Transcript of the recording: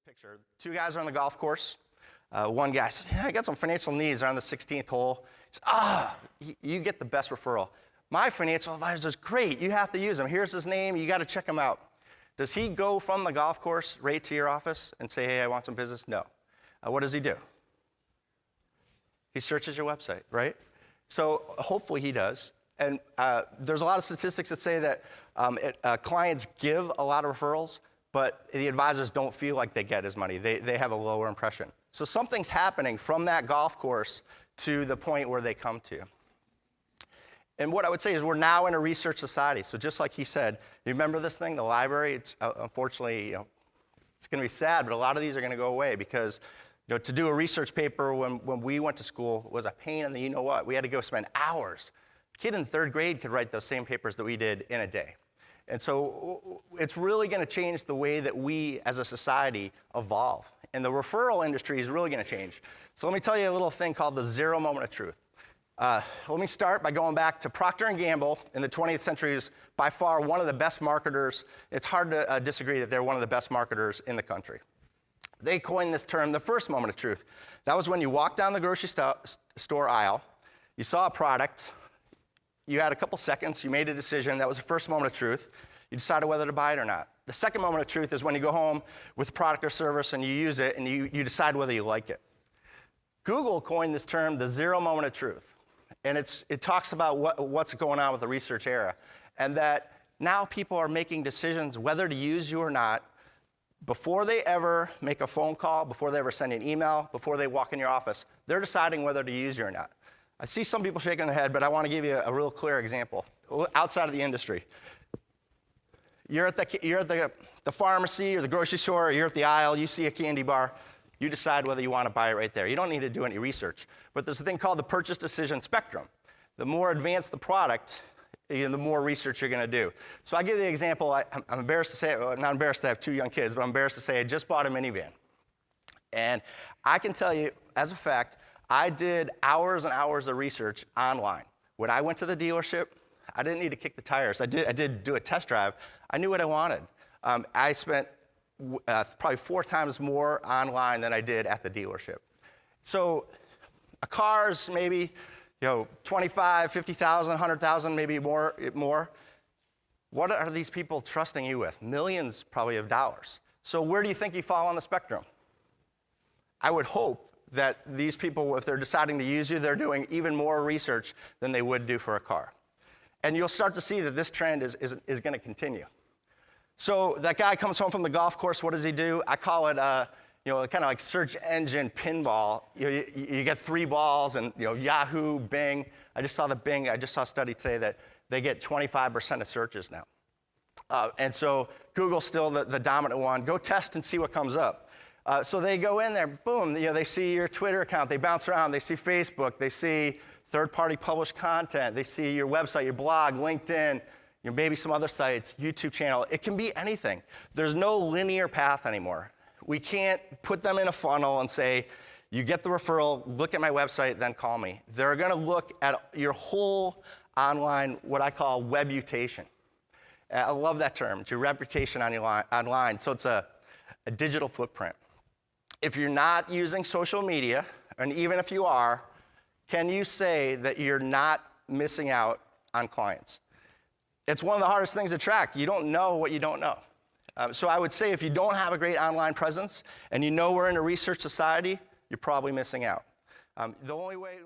picture. Two guys are on the golf course. One guy says, I got some financial needs. They're on the 16th hole. He says, you get the best referral. My financial advisor is great. You have to use him. Here's his name. You got to check him out. Does he go from the golf course right to your office and say, hey, I want some business? No. What does he do? He searches your website, right? So hopefully he does. And there's a lot of statistics that say that clients give a lot of referrals, but the advisors don't feel like they get as money. They have a lower impression. So something's happening from that golf course to the point where they come to you. And what I would say is we're now in a research society. So just like he said, you remember this thing, the library? It's unfortunately, it's going to be sad, but a lot of these are going to go away because to do a research paper when we went to school was a pain in the you-know-what. We had to go spend hours. A kid in third grade could write those same papers that we did in a day. And so it's really going to change the way that we as a society evolve. And the referral industry is really going to change. So let me tell you a little thing called the zero moment of truth. Let me start by going back to Procter & Gamble in the 20th century is by far one of the best marketers. It's hard to disagree that they're one of the best marketers in the country. They coined this term, the first moment of truth. That was when you walked down the grocery store aisle, you saw a product, you had a couple seconds, you made a decision, that was the first moment of truth. You decided whether to buy it or not. The second moment of truth is when you go home with a product or service and you use it and you decide whether you like it. Google coined this term, the zero moment of truth. And it talks about what's going on with the research era. And that now people are making decisions whether to use you or not before they ever make a phone call, before they ever send an email, before they walk in your office. They're deciding whether to use you or not. I see some people shaking their head, but I want to give you a real clear example outside of the industry. You're at the pharmacy or the grocery store, or you're at the aisle, you see a candy bar. You decide whether you want to buy it right there. You don't need to do any research. But there's a thing called the purchase decision spectrum. The more advanced the product, the more research you're going to do. So I give the example, I'm embarrassed to say, well, not embarrassed to have two young kids, but I'm embarrassed to say I just bought a minivan. And I can tell you, as a fact, I did hours and hours of research online. When I went to the dealership, I didn't need to kick the tires. I did do a test drive. I knew what I wanted. I spent probably 4 times more online than I did at the dealership. So a car's maybe 25, 50,000, 100,000, maybe more. What are these people trusting you with? Millions probably of dollars. So where do you think you fall on the spectrum? I would hope that these people, if they're deciding to use you, they're doing even more research than they would do for a car. And you'll start to see that this trend is going to continue. So that guy comes home from the golf course. What does he do? I call it, kind of like search engine pinball. You get 3 balls, and Yahoo, Bing. I just saw a study today that they get 25% of searches now. And so Google's still the dominant one. Go test and see what comes up. So they go in there, boom. They see your Twitter account. They bounce around. They see Facebook. They see third-party published content. They see your website, your blog, LinkedIn. Maybe some other sites, YouTube channel. It can be anything. There's no linear path anymore. We can't put them in a funnel and say, you get the referral, look at my website, then call me. They're going to look at your whole online, what I call webutation. I love that term. It's your reputation online. So it's a digital footprint. If you're not using social media, and even if you are, can you say that you're not missing out on clients? It's one of the hardest things to track. You don't know what you don't know. So I would say if you don't have a great online presence and you know we're in a research society, you're probably missing out. The only way